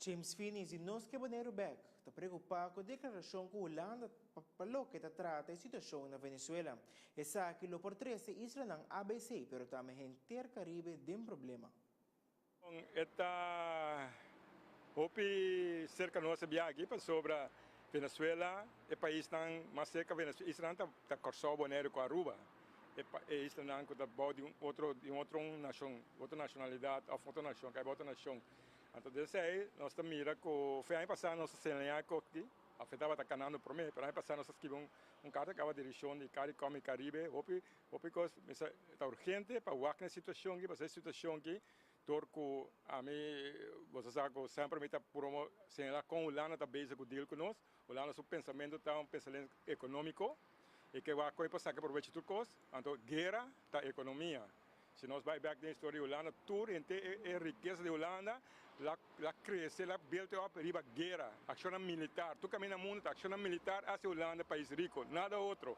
James Finis e nós que banheiro back está preocupado com a declaração que Hulanda falou que trata a situação na Venezuela. Essa que lo por 13 isla ng ABC, pero também inteiro Caribe tem problema. Esta hopi cerca nossa viagem para sobre Venezuela, o país não mais cerca Venezuela, Israel está Korsou Ruggenaath com Aruba. Israel não está de outra nação, outra nacionalidade, ou outra nação, que é outra nação. Então, desse aí, nós estamos mirando que foi ano passado nós selenhamos aqui, afetava a canal prome, pero ano passado nós escrevemos carta que a direção de CARICOM e Caribe, hopi coisa está urgente para a situação aqui, para essa situação aqui. Porque a mim, você sabe que sempre me está señalar com o Hulanda está base com o deal conosco. O Hulanda seu pensamento está pensamento econômico e que vai coisa para que aproveite tudo coisa. Então, guerra está economia. Se nós vai back na história de Hulanda, tudo a riqueza de Hulanda, la cresce, la build up riba guerra, ação militar. Tu caminha no mundo, ação militar hacia Hulanda, país rico, nada outro.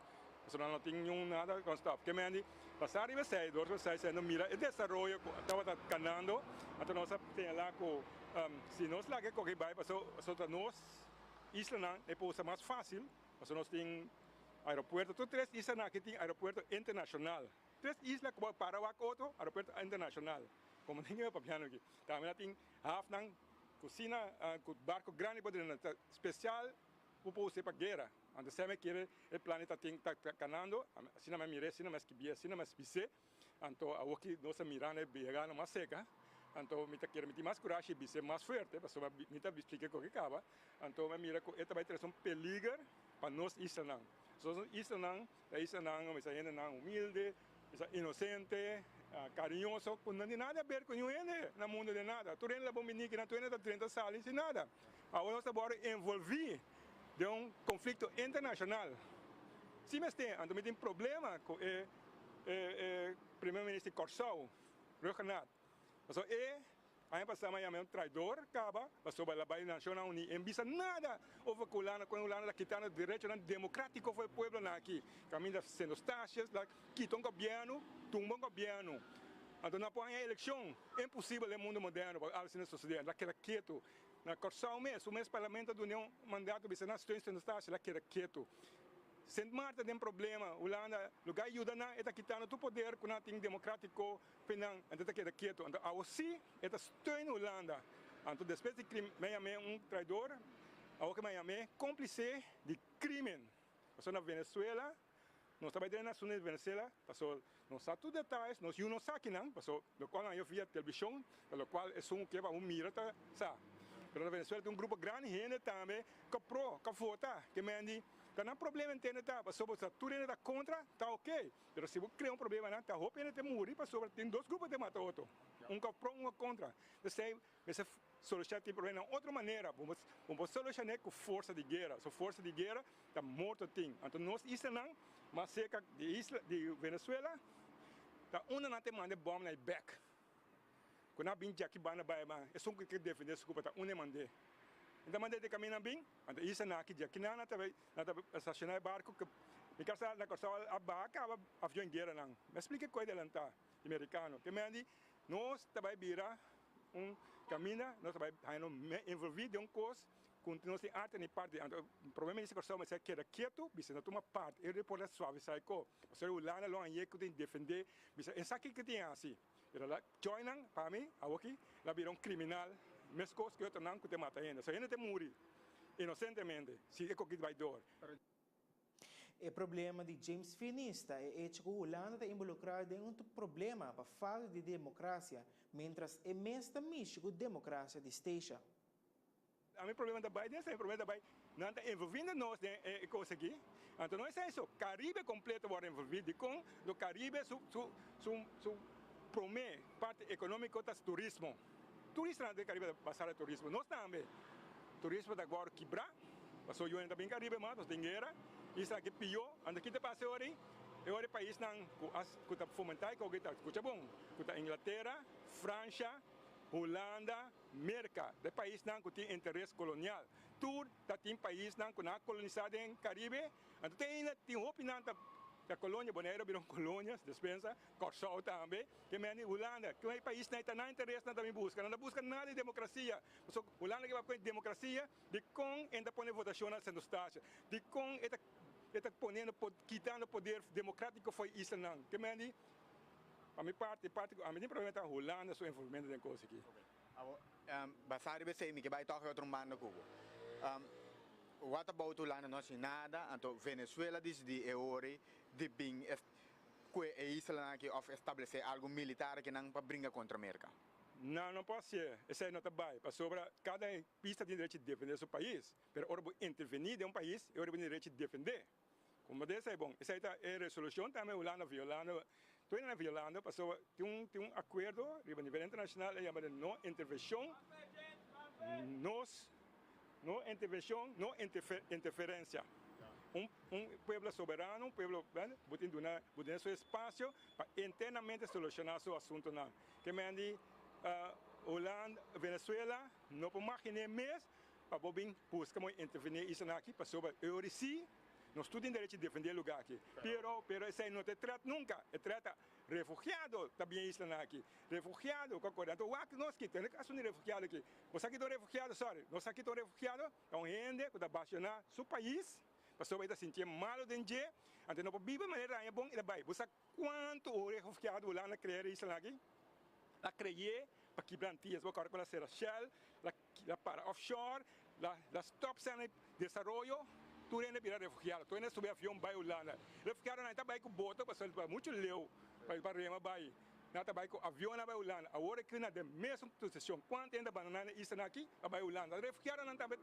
Não tem nada com stop. Que me passar e você, não mira, o desenvolvimento estava canando, então nós temos lá que se nós lá que correr vai passou nós, Isla é pouco mais fácil, mas nós temos aeroporto, tu três islas que tem aeroporto internacional, três islas que para o outro aeroporto internacional, como tem o papiano aqui, também tem Hafnan, cozinha, barco grande especial, para ser para guerra. Então, sempre que o planeta está canando, se não me mire, se não me esquibia, se não me espise, então, aqui nós miramos a mais seca, então, me quero meter mais coragem e ser mais forte, para me explicar o que acaba, então, me mira que esta vai ter um peligro para nós, Isla. Isla não, humilde, inocente, carinhoso, não tem nada a ver com ninguém no mundo de nada. Tu não é bom menino, não é 30 salas e nada. Agora nós estamos envolvidos de conflito internacional. Se nós temos problema com o primeiro-ministro Korsou Ruggenaath, aí passamos a traidor, acaba, passou a Baía Nacional Unida, não visa nada, houve com o Hulanda quitando direito democrático foi o povo aqui, caminha sendo taxas, quitam o governo, tumbam o governo. Então, não põe a eleição, é impossível no mundo moderno, para algo suceder, naquela quieto. Na Korsou o mês parlamento da União, mandato, bisa na situação de Estado, lá quieto. Sendo Marta tem problema, Hulanda, lugar ajuda na, está quitando todo o poder, que não tem democrático, penang, então está quieto. Então, assim, está estando Hulanda. Então, depois de crime, traidor, que Miami, cúmplice de crime. Passou na Venezuela, nós trabalhamos na nação de Venezuela, passou, não sabe todos os detalhes, nós não sabemos, passou, do qual eu vi a televisão, pelo qual é um que vai mira, sabe? Mas na Venezuela tem grupo grande de gente também que que vota, que me diz que não há problema em ter, passou, tudo está contra, está ok. Mas se você criar problema, está roupa, ele tem morrer, passou, tem dois grupos de matar outro. Que pro, contra. Essa solução tem problema de outra maneira. Vamos solucionar com força de guerra. So, força de guerra está morto. Então, nós, Isla, mas cerca de Venezuela, está não tem manda bomba na back. Quando a gente aqui vai na Bahia, é só que defender essa culpa, tá mande. Então, mande de caminho bem, então Isla aqui já que não estacionar barco que me casa na Korsou a barca avião em guerra não. Me explica coisa de lá americano. Que me diz nós também vira caminho, nós também envolvido em coisa, continua se arte nem parte. O problema é que Korsou mas é que era quieto, você não toma parte. Ele pode suave sai co. Você o lá não é que tem defender, você é aqui que tem assim. Ela joinam para mim, aqui, ela vira criminal, mesmo coisa que eu não que te mata ainda. Se ainda te morre inocentemente, se é que vai dor. O problema de James Finista é que o Hulanda está involucrado em problema para falta de democracia, mientras é mesmo a democracia de Estatia. A meu problema da Bahia, o problema da Bahia não está envolvendo nós em coisa aqui. Então não é isso, o Caribe completo agora envolvido com o Caribe prome parte econômica do turismo. Turista do Caribe passar a turismo, nós também. Turismo da agora quebrar, passou eu ainda bem Caribe, mas tem guerra. Isso aqui pior, anda aqui te passa hoje, o país não que está fomentado, que está escuta bom, que está Inglaterra, França, Hulanda, América, de país não que tem interesse colonial. Tudo tem país não que não colonizado em Caribe, então tem opinião a colônia Bonaire viram colônias, dispensa, Korsou também, que é Hulanda, que é um país que não tem interesse, não busca nada de democracia. So, Hulanda que vai com democracia, de com ainda põe votação na centro-estátua, de com está quitando o poder democrático foi isso não. Que é a minha parte, a minha problema é a Hulanda, sua envolvimento em coisa aqui. Basari ba say mi que vai tocar outro mano Cuba. What about Hulanda não sei nada, então Venezuela diz de ori de bem que é isla que of estabelecer algo militar que não para brincar contra a América. Não pode ser. Isso aí não está bem. Para sobre cada pista tem direito de defender seu país, mas ora intervenir de país, ora tem direito de defender. Como disse, é bom. Isso aí é resolução também Hulanda violando. Estou indo violando, passou tem um acordo a nível internacional chamado não intervenção, não interferência. Pueblo soberano, um pueblo botando seu espaço para internamente solucionar seu assunto não. Que me andi Holanda, Venezuela, não pode imaginar mais para bobin buscar intervenir isso aqui para sobre Eurici. Nós temos direito de defender o lugar aqui. Pero isso aí não te trata nunca. Trata refugiado também isso aqui. Refugiado, concordo. Então, nós aqui temos caso de refugiado aqui. Você aqui é refugiado, sorry. Nós aqui estamos refugiados. Então, gente que está apaixonada seu país. Para sobre está sentindo mal de dia. Então, não pode viver de maneira é bom e vai. Você quanto o refugiado lá na criar isso aqui? La criar para quebrar antigas, para correr com a Shell, la para offshore, las top de desenvolvimento. Tu ainda virar refugiado, tu ainda subir avião para Hulanda. Refugiado não está bem com bota, para muito leu, para rema vai. Não está bem com avião para Hulanda. Agora que não é a mesma posição, quanto ainda banana isso aqui, para Hulanda. Refugiado não está bem.